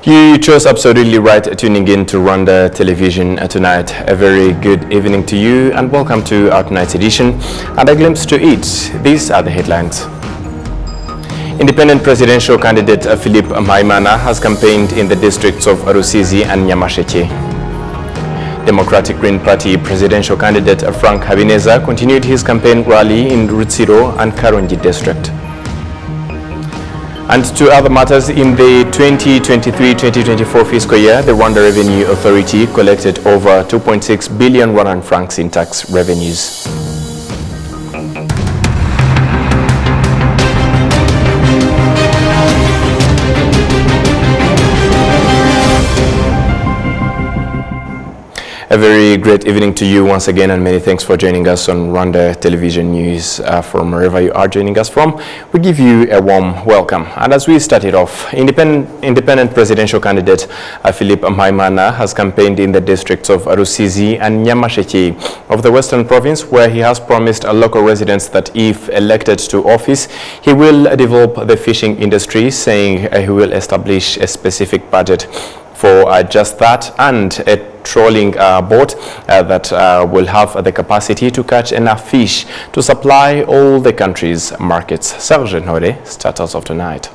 You chose absolutely right tuning in to Rwanda Television tonight. A very good evening to you and welcome to our tonight's edition and a glimpse to it. These are the headlines. Independent presidential candidate Philip Mpayimana has campaigned in the districts of Rusizi and Nyamasheke. Democratic Green Party presidential candidate Frank Habineza continued his campaign rally in Rutsiro and Karongi district. And to other matters, in the 2023-2024 fiscal year, the Rwanda Revenue Authority collected over 2.6 billion Rwandan francs in tax revenues. A very great evening to you once again, and many thanks for joining us on Rwanda Television News from wherever you are joining us from. We give you a warm welcome. And as we started off, independent presidential candidate Philip Mpayimana has campaigned in the districts of Rusizi and Nyamasheke of the Western Province, where he has promised local residents that if elected to office, he will develop the fishing industry, saying he will establish a specific budget for just that, and a trawling boat that will have the capacity to catch enough fish to supply all the country's markets. Sergeant Hore starts us off tonight.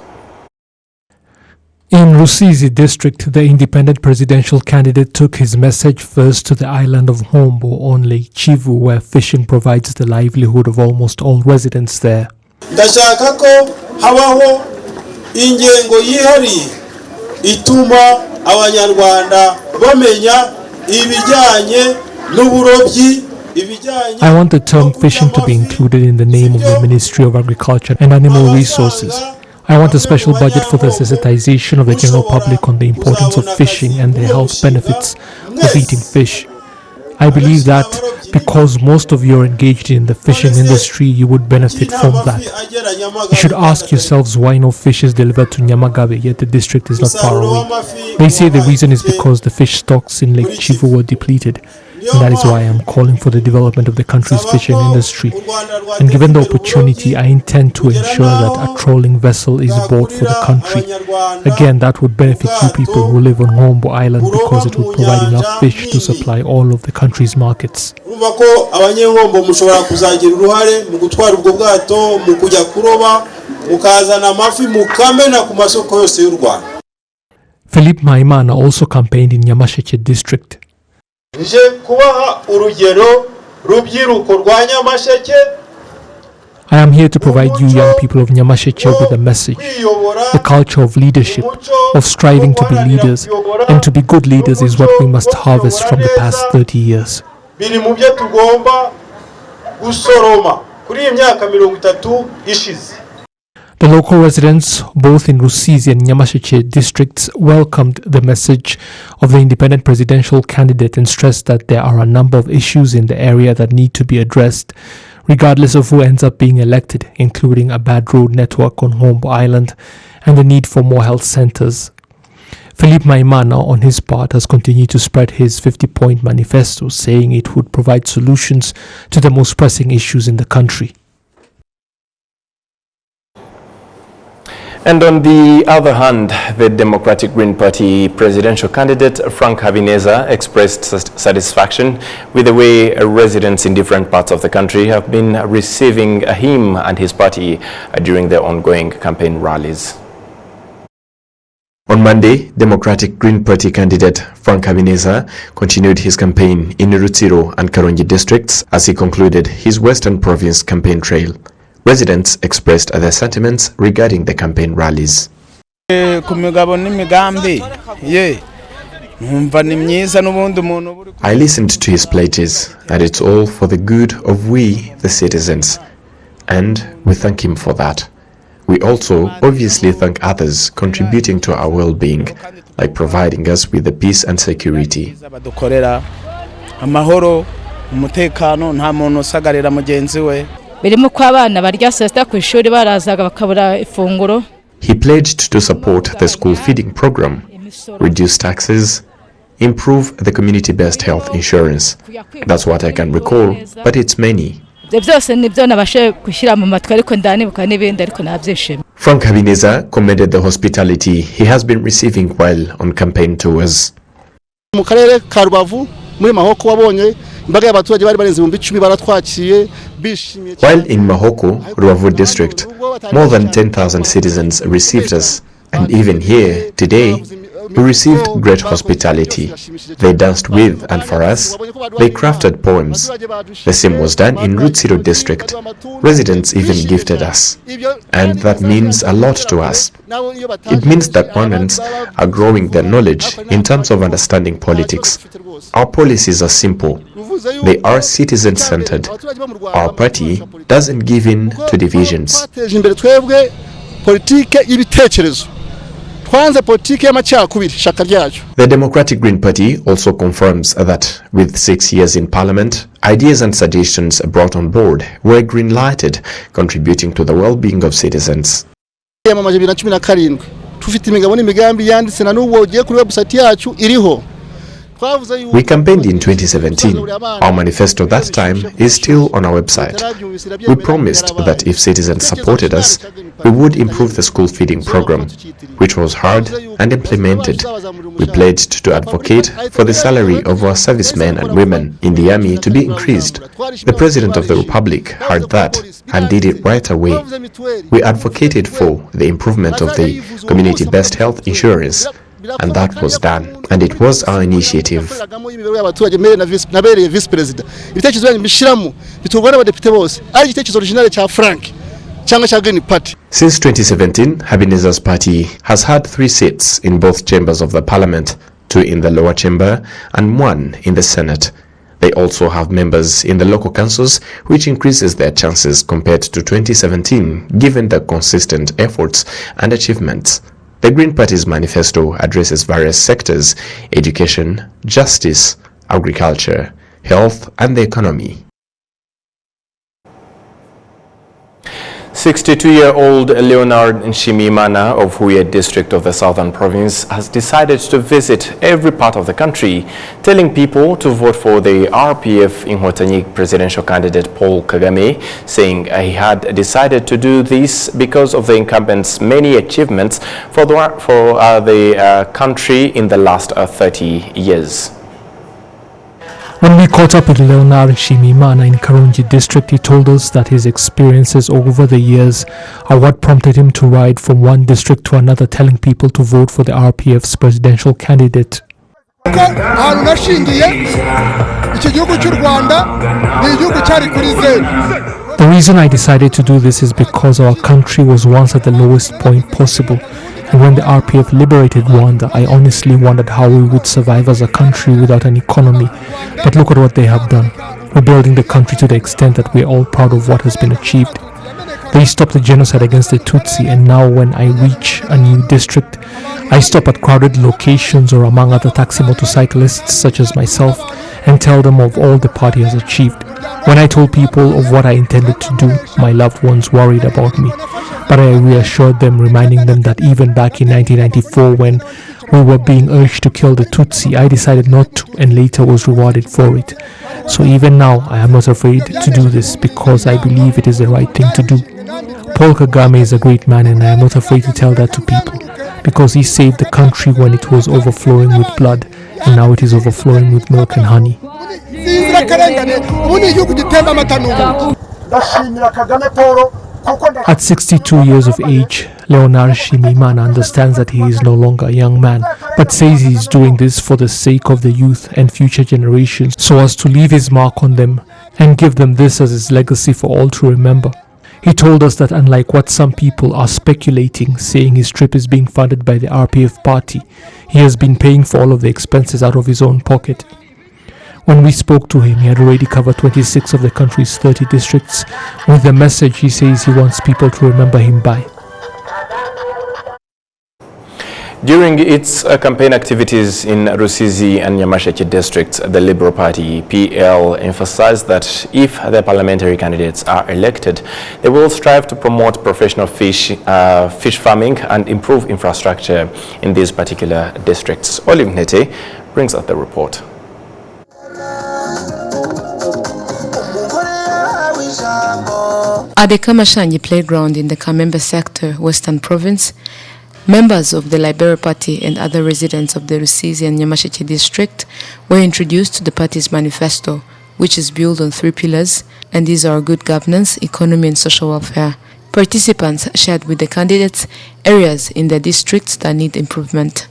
In Rusizi district, the independent presidential candidate took his message first to the island of Hombo on Lake Kivu, where fishing provides the livelihood of almost all residents there. Ndashaka ko habaho ingengo yihariye ituma abanyarwanda bamenya ibijyanye n'uburobyi. I want the term fishing to be included in the name of the Ministry of Agriculture and Animal Resources. I want a special budget for the sensitization of the general public on the importance of fishing and the health benefits of eating fish. I believe that because most of you are engaged in the fishing industry, you would benefit from that. You should ask yourselves why no fish is delivered to Nyamagabe, yet the district is not far away. They say the reason is because the fish stocks in Lake Kivu were depleted. And that is why I am calling for the development of the country's fishing industry. And given the opportunity, I intend to ensure that a trawling vessel is bought for the country. Again, that would benefit you people who live on Hombo Island because it would provide enough fish to supply all of the country's markets. Philip Mpayimana also campaigned in Nyamasheke district. I am here to provide you young people of Nyamasheke with a message, the culture of leadership, of striving to be leaders, and to be good leaders is what we must harvest from the past 30 years. The local residents, both in Rusizi and Nyamasheke districts, welcomed the message of the independent presidential candidate and stressed that there are a number of issues in the area that need to be addressed, regardless of who ends up being elected, including a bad road network on Hombo Island and the need for more health centers. Philip Mpayimana, on his part, has continued to spread his 50-point manifesto, saying it would provide solutions to the most pressing issues in the country. And on the other hand, the Democratic Green Party presidential candidate Frank Habineza expressed satisfaction with the way residents in different parts of the country have been receiving him and his party during their ongoing campaign rallies. On Monday, Democratic Green Party candidate Frank Habineza continued his campaign in Rutsiro and Karongi districts as he concluded his Western Province campaign trail. Residents expressed their sentiments regarding the campaign rallies. I listened to his pledges that it's all for the good of we, the citizens, and we thank him for that. We also obviously thank others contributing to our well-being, like providing us with the peace and security. He pledged to support the school feeding program, reduce taxes, improve the community-based health insurance. That's what I can recall, but it's many. Frank Habineza commended the hospitality he has been receiving while on campaign tours. While in Mahoko, Ruavu district, more than 10,000 citizens received us, and even here today we received great hospitality. They danced with and for us. They crafted poems. The same was done in Rutsiro district. Residents even gifted us, and that means a lot to us. It means that Rwandans are growing their knowledge in terms of understanding politics. Our policies are simple. They are citizen-centered. Our party doesn't give in to divisions. The Democratic Green Party also confirms that with 6 years in Parliament, ideas and suggestions brought on board were green-lighted, contributing to the well-being of citizens. We campaigned in 2017. Our manifesto that time is still on our website. We promised that if citizens supported us, we would improve the school feeding program, which was hard and implemented. We pledged to advocate for the salary of our servicemen and women in the army to be increased. The President of the Republic heard that and did it right away. We advocated for the improvement of the community-based health insurance, and that was done, and it was our initiative. Since 2017, Habineza's party has had 3 seats in both chambers of the parliament, 2 in the lower chamber and 1 in the Senate. They also have members in the local councils, which increases their chances compared to 2017, given the consistent efforts and achievements. The Green Party's manifesto addresses various sectors: education, justice, agriculture, health, and the economy. 62-year-old Leonard Nshimiyimana of Huye district of the Southern Province has decided to visit every part of the country, telling people to vote for the RPF Inhotanyi presidential candidate Paul Kagame, saying he had decided to do this because of the incumbent's many achievements for the country in the last 30 years. When we caught up with Leonard Nshimiyimana in Karunji district, he told us that his experiences over the years are what prompted him to ride from one district to another, telling people to vote for the RPF's presidential candidate. The reason I decided to do this is because our country was once at the lowest point possible. And when the RPF liberated Rwanda, I honestly wondered how we would survive as a country without an economy. But look at what they have done, rebuilding the country to the extent that we're all proud of what has been achieved. They stopped the genocide against the Tutsi, and now when I reach a new district, I stop at crowded locations or among other taxi motorcyclists such as myself and tell them of all the party has achieved. When I told people of what I intended to do, my loved ones worried about me. But I reassured them, reminding them that even back in 1994, when we were being urged to kill the Tutsi, I decided not to and later was rewarded for it. So even now, I am not afraid to do this because I believe it is the right thing to do. Paul Kagame is a great man, and I am not afraid to tell that to people because he saved the country when it was overflowing with blood, and now it is overflowing with milk and honey. At 62 years of age, Leonard Nshimiyimana understands that he is no longer a young man, but says he is doing this for the sake of the youth and future generations, so as to leave his mark on them and give them this as his legacy for all to remember. He told us that unlike what some people are speculating, saying his trip is being funded by the RPF party, he has been paying for all of the expenses out of his own pocket. When we spoke to him, he had already covered 26 of the country's 30 districts with the message he says he wants people to remember him by. During its campaign activities in Rusizi and Nyamasheke districts, the Liberal Party, PL, emphasized that if the parliamentary candidates are elected, they will strive to promote professional fish farming and improve infrastructure in these particular districts. Olive Nete brings us the report. At the Kamashangi playground in the Kamembe sector, Western Province, members of the Liberal Party and other residents of the Rusizi and Nyamasheke district were introduced to the party's manifesto, which is built on 3 pillars, and these are good governance, economy and social welfare. Participants shared with the candidates areas in their districts that need improvement.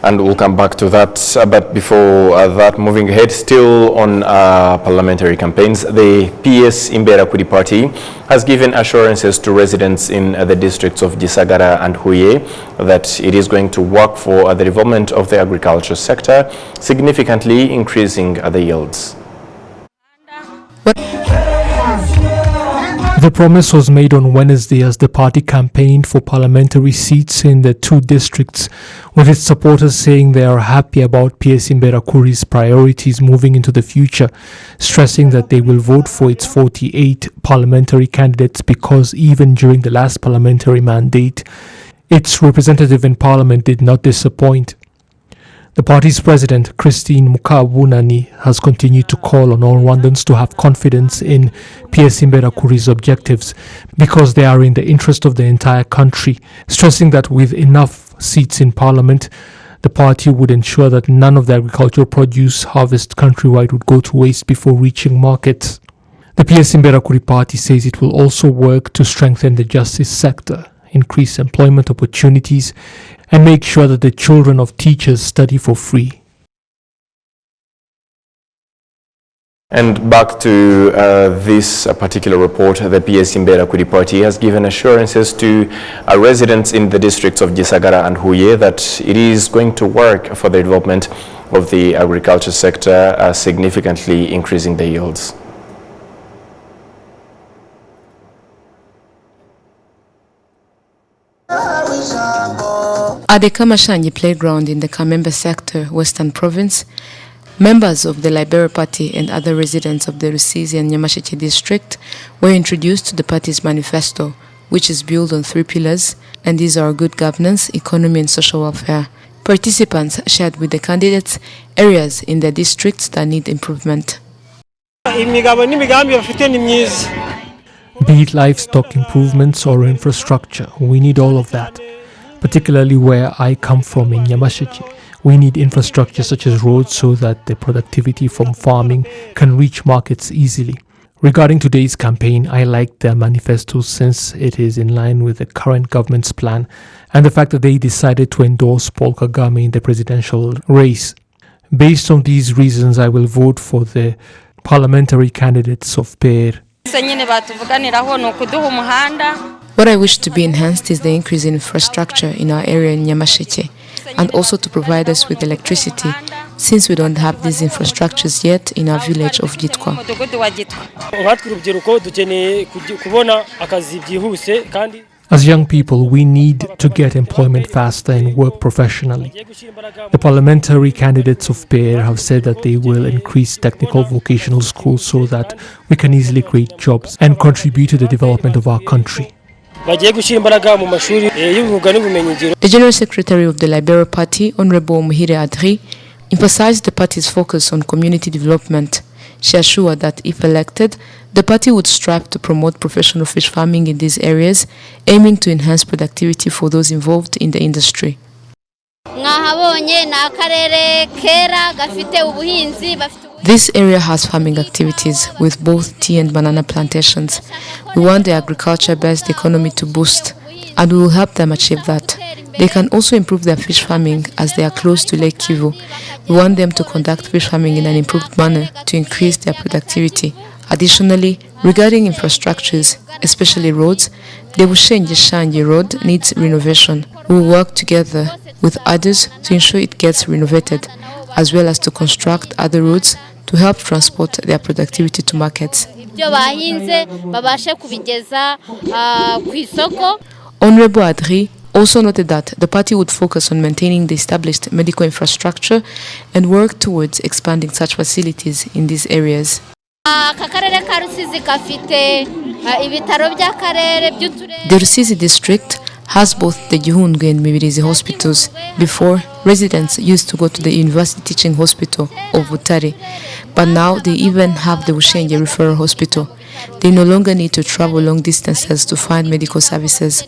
And we'll come back to that. But before that, moving ahead, still on parliamentary campaigns, the PS Imberakuri party has given assurances to residents in the districts of Gisagara and Huye that it is going to work for the development of the agriculture sector, significantly increasing the yields. The promise was made on Wednesday as the party campaigned for parliamentary seats in the 2 districts, with its supporters saying they are happy about PS Imberakuri's priorities moving into the future, stressing that they will vote for its 48 parliamentary candidates because even during the last parliamentary mandate, its representative in parliament did not disappoint. The party's president, Christine Mukabunani, has continued to call on all Rwandans to have confidence in PS Imberakuri's objectives because they are in the interest of the entire country, stressing that with enough seats in parliament, the party would ensure that none of the agricultural produce harvested countrywide would go to waste before reaching markets. The PS Imberakuri party says it will also work to strengthen the justice sector, increase employment opportunities, and make sure that the children of teachers study for free. And back to this particular report, the PS Imberakuri party has given assurances to residents in the districts of Gisagara and Huye that it is going to work for the development of the agriculture sector, significantly increasing the yields. At the Kamashangi playground in the Kamembe sector, Western Province, members of the Liberal Party and other residents of the Rusizi and Nyamasheke district were introduced to the party's manifesto, which is built on 3 pillars, and these are good governance, economy and social welfare. Participants shared with the candidates areas in their districts that need improvement. Be it livestock improvements or infrastructure, we need all of that. Particularly where I come from in Nyamasheke, we need infrastructure such as roads so that the productivity from farming can reach markets easily. Regarding today's campaign, I like their manifesto since it is in line with the current government's plan and the fact that they decided to endorse Paul Kagame in the presidential race. Based on these reasons, I will vote for the parliamentary candidates of PER. What I wish to be enhanced is the increase in infrastructure in our area in Nyamasheke, and also to provide us with electricity, since we don't have these infrastructures yet in our village of Gitwa. As young people, we need to get employment faster and work professionally. The parliamentary candidates of PER have said that they will increase technical vocational schools so that we can easily create jobs and contribute to the development of our country. The General Secretary of the Liberal Party, Honorable Muhire Adri, emphasized the party's focus on community development. She assured that if elected, the party would strive to promote professional fish farming in these areas, aiming to enhance productivity for those involved in the industry. This area has farming activities with both tea and banana plantations. We want the agriculture-based economy to boost, and we will help them achieve that. They can also improve their fish farming as they are close to Lake Kivu. We want them to conduct fish farming in an improved manner to increase their productivity. Additionally, regarding infrastructures, especially roads, the Bushenyi-Shangi road needs renovation. We will work together with others to ensure it gets renovated, as well as to construct other roads to help transport their productivity to markets. Honorable Adri also noted that the party would focus on maintaining the established medical infrastructure and work towards expanding such facilities in these areas. The Rusizi district has both the Gihundwe and Mibirizi hospitals. Before, residents used to go to the University Teaching Hospital of Butare, but now they even have the Bushenge Referral Hospital. They no longer need to travel long distances to find medical services.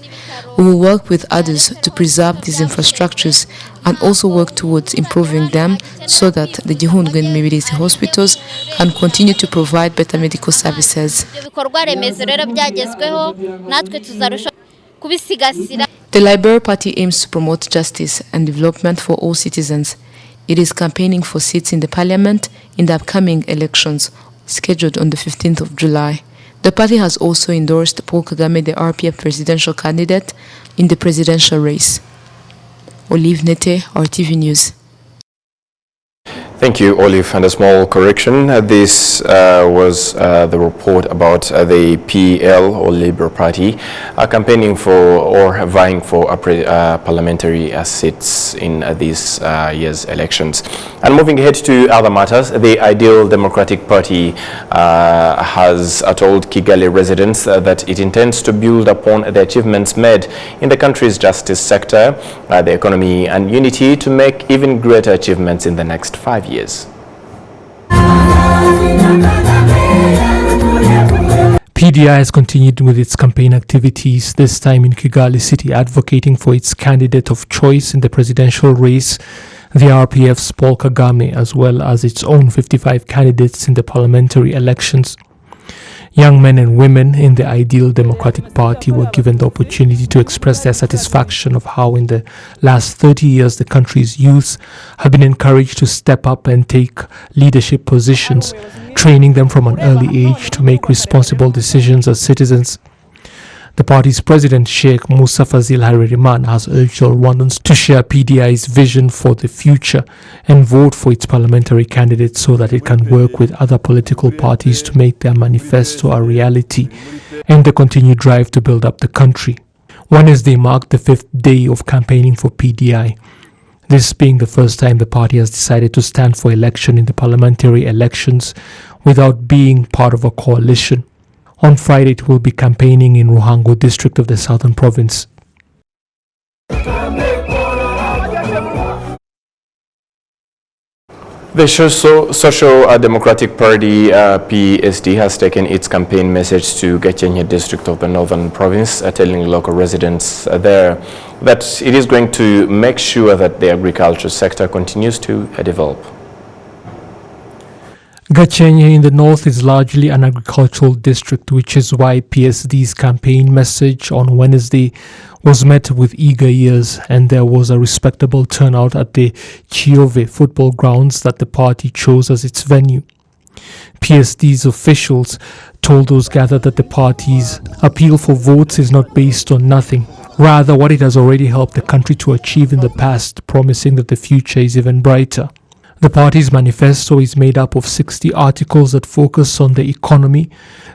We will work with others to preserve these infrastructures and also work towards improving them so that the Gihundwe and Mibirizi hospitals can continue to provide better medical services. The Liberal Party aims to promote justice and development for all citizens. It is campaigning for seats in the parliament in the upcoming elections, scheduled on the 15th of July. The party has also endorsed Paul Kagame, the RPF presidential candidate, in the presidential race. Olive Nete, RTV News. Thank you, Olive. And a small correction. This was the report about the PL or Labour Party campaigning for or vying for parliamentary seats in this year's elections. And moving ahead to other matters, the Ideal Democratic Party has told Kigali residents that it intends to build upon the achievements made in the country's justice sector, the economy and unity to make even greater achievements in the next 5 years. PDI has continued with its campaign activities, this time in Kigali City, advocating for its candidate of choice in the presidential race, the RPF's Paul Kagame, as well as its own 55 candidates in the parliamentary elections. Young men and women in the Ideal Democratic Party were given the opportunity to express their satisfaction of how in the last 30 years the country's youth have been encouraged to step up and take leadership positions, training them from an early age to make responsible decisions as citizens. The party's president, Sheikh Musa Fazil Haririman, has urged all Rwandans to share PDI's vision for the future and vote for its parliamentary candidates so that it can work with other political parties to make their manifesto a reality and the continued drive to build up the country. Wednesday marked the 5th day of campaigning for PDI. This being the first time the party has decided to stand for election in the parliamentary elections without being part of a coalition. On Friday, it will be campaigning in Ruhango district of the southern province. The Social Democratic Party, PSD, has taken its campaign message to Gakenke district of the northern province, telling local residents there that it is going to make sure that the agriculture sector continues to develop. Gakenke in the north is largely an agricultural district, which is why PSD's campaign message on Wednesday was met with eager ears, and there was a respectable turnout at the Chiove football grounds that the party chose as its venue. PSD's officials told those gathered that the party's appeal for votes is not based on nothing, rather what it has already helped the country to achieve in the past, promising that the future is even brighter. The party's manifesto is made up of 60 articles that focus on the economy,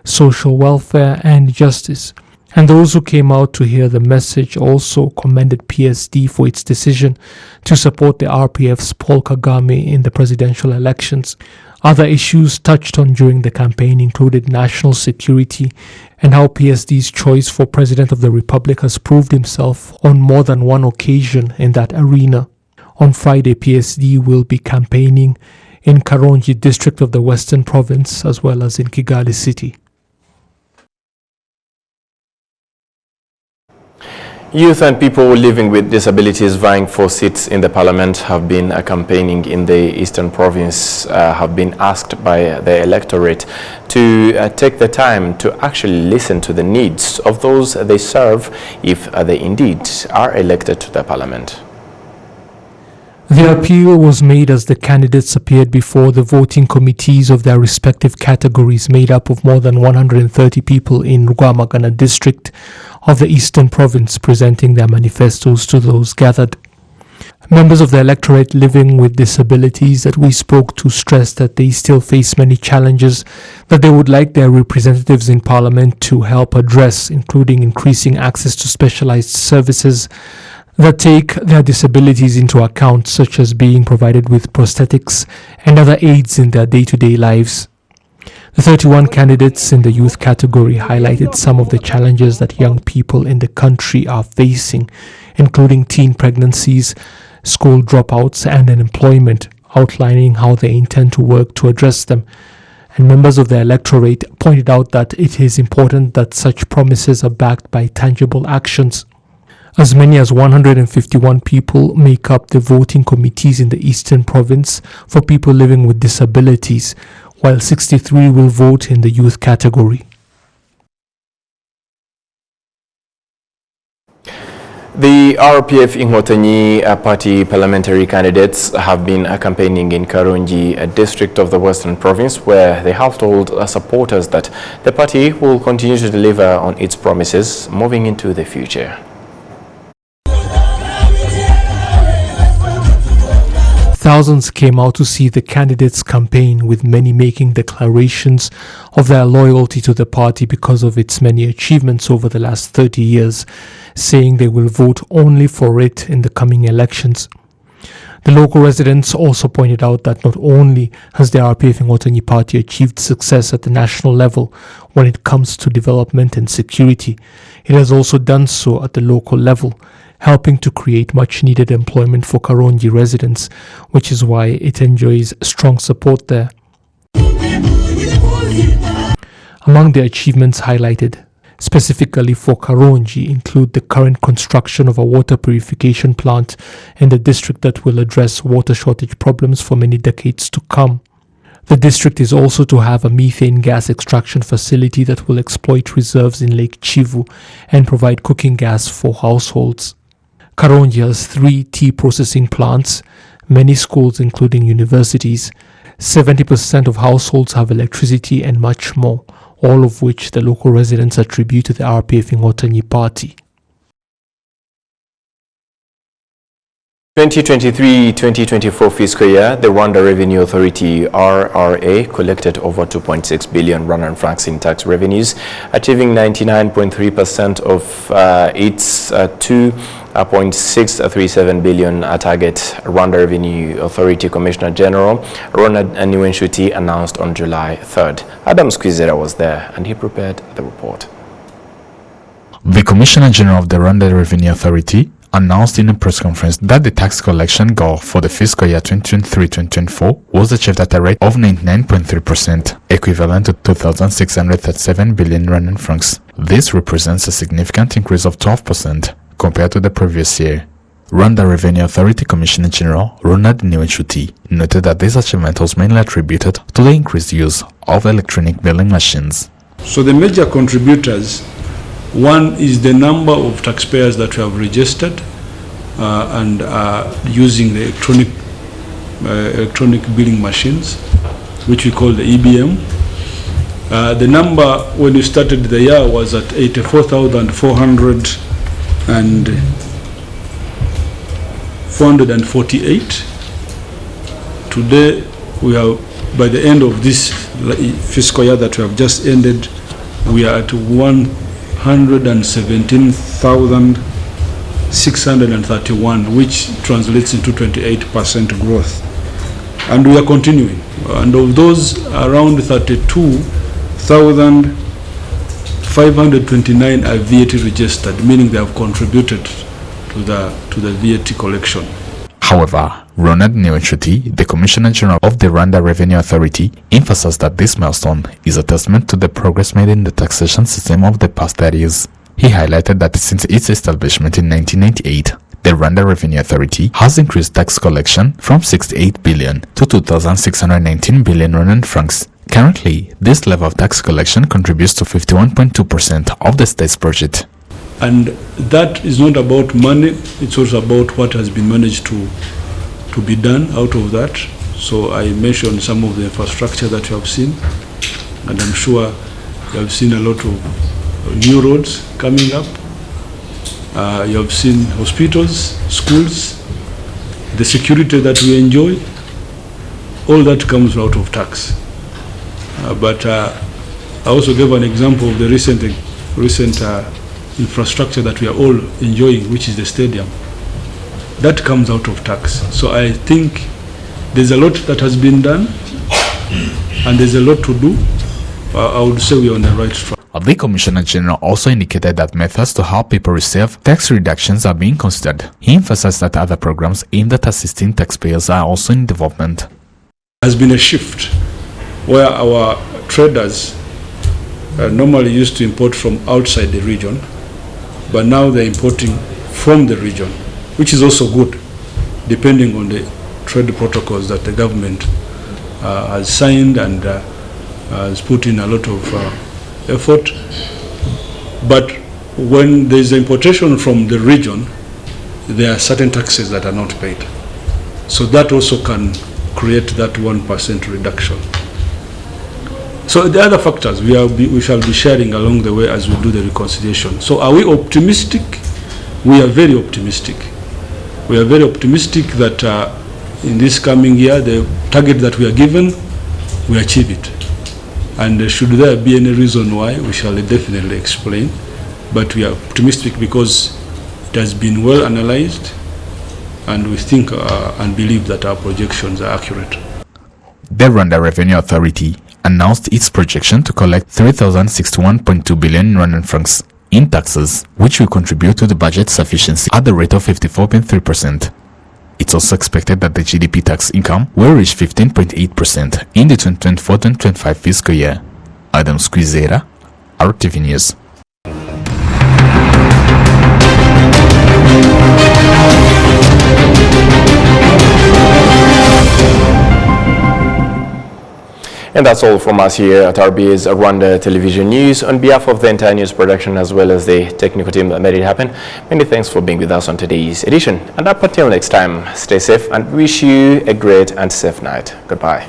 social welfare and justice. And those who came out to hear the message also commended PSD for its decision to support the RPF's Paul Kagame in the presidential elections. Other issues touched on during the campaign included national security and how PSD's choice for President of the Republic has proved himself on more than one occasion in that arena. On Friday, PSD will be campaigning in Karongi district of the Western Province as well as in Kigali City. Youth and people living with disabilities vying for seats in the parliament have been campaigning in the Eastern Province, have been asked by the electorate to take the time to actually listen to the needs of those they serve if they indeed are elected to the parliament. The appeal was made as the candidates appeared before the voting committees of their respective categories made up of more than 130 people in Rwamagana district of the Eastern Province, presenting their manifestos to those gathered. Members of the electorate living with disabilities that we spoke to stressed that they still face many challenges that they would like their representatives in Parliament to help address, including increasing access to specialized services that take their disabilities into account, such as being provided with prosthetics and other aids in their day-to-day lives. The 31 candidates in the youth category highlighted some of the challenges that young people in the country are facing, including teen pregnancies, school dropouts, and unemployment, outlining how they intend to work to address them. And members of the electorate pointed out that it is important that such promises are backed by tangible actions. As many as 151 people make up the voting committees in the Eastern Province for people living with disabilities, while 63 will vote in the youth category. The RPF Inkotanyi party parliamentary candidates have been campaigning in Karongi, a district of the Western Province, where they have told supporters that the party will continue to deliver on its promises moving into the future. Thousands came out to see the candidates campaign, with many making declarations of their loyalty to the party because of its many achievements over the last 30 years, saying they will vote only for it in the coming elections. The local residents also pointed out that not only has the RPF Inkotanyi party achieved success at the national level when it comes to development and security, it has also done so at the local level, helping to create much-needed employment for Karongi residents, which is why it enjoys strong support there. Among the achievements highlighted, specifically for Karongi, include the current construction of a water purification plant in the district that will address water shortage problems for many decades to come. The district is also to have a methane gas extraction facility that will exploit reserves in Lake Chivu and provide cooking gas for households. Karongi has 3 tea processing plants, many schools including universities, 70% of households have electricity, and much more, all of which the local residents attribute to the RPF Inkotanyi party. 2023-2024 fiscal year, the Rwanda Revenue Authority (RRA) collected over 2.6 billion Rwandan francs in tax revenues, achieving 99.3% of its 2.637 billion target. Rwanda Revenue Authority Commissioner General Ronald Niwenshuti announced on July 3rd. Adam Squizera was there and he prepared the report. The Commissioner General of the Rwanda Revenue Authority announced in a press conference that the tax collection goal for the fiscal year 2023-2024 was achieved at a rate of 99.3%, equivalent to 2,637 billion Rwandan francs. This represents a significant increase of 12% compared to the previous year. Rwanda Revenue Authority Commissioner General Ronald Niwenshuti noted that this achievement was mainly attributed to the increased use of electronic billing machines. So the major contributors, one is the number of taxpayers that we have registered and using the electronic billing machines, which we call the EBM. The number when we started the year was at 84,448. Today we have, by the end of this fiscal year that we have just ended, we are at 117,631, which translates into 28% growth. And we are continuing. And of those, around 32,529 are VAT registered, meaning they have contributed to the VAT collection. However, Ronald Niwenshuti, the Commissioner General of the Rwanda Revenue Authority, emphasized that this milestone is a testament to the progress made in the taxation system of the past 30 years. He highlighted that since its establishment in 1998, the Rwanda Revenue Authority has increased tax collection from 68 billion to 2,619 billion Rwandan francs. Currently, this level of tax collection contributes to 51.2% of the state's budget. And that is not about money, it's also about what has been managed to be done out of that. So I mentioned some of the infrastructure that you have seen, and I'm sure you have seen a lot of new roads coming up. You have seen hospitals, schools, the security that we enjoy. All that comes out of tax. But I also gave an example of the recent infrastructure that we are all enjoying, which is the stadium. That comes out of tax. So I think there's a lot that has been done and there's a lot to do, I would say we are on the right track. The Commissioner General also indicated that methods to help people receive tax reductions are being considered. He emphasized that other programs aimed at assisting taxpayers are also in development. There has been a shift where our traders normally used to import from outside the region, but now they're importing from the region, which is also good, depending on the trade protocols that the government has signed and has put in a lot of effort. But when there's importation from the region, there are certain taxes that are not paid. So that also can create that 1% reduction. So the other factors we shall be sharing along the way as we do the reconciliation. So are we optimistic? We are very optimistic. We are very optimistic that in this coming year, the target that we are given, we achieve it. And should there be any reason why, we shall definitely explain. But we are optimistic because it has been well analyzed, and we think and believe that our projections are accurate. The Rwanda Revenue Authority announced its projection to collect 3,061.2 billion Rwandan francs in taxes, which will contribute to the budget sufficiency at the rate of 54.3%. It's also expected that the GDP tax income will reach 15.8% in the 2024-2025 fiscal year. Adam Squizera, RTV News. And that's all from us here at RBA's Rwanda Television News. On behalf of the entire news production as well as the technical team that made it happen, many thanks for being with us on today's edition. And up until next time, stay safe and wish you a great and safe night. Goodbye.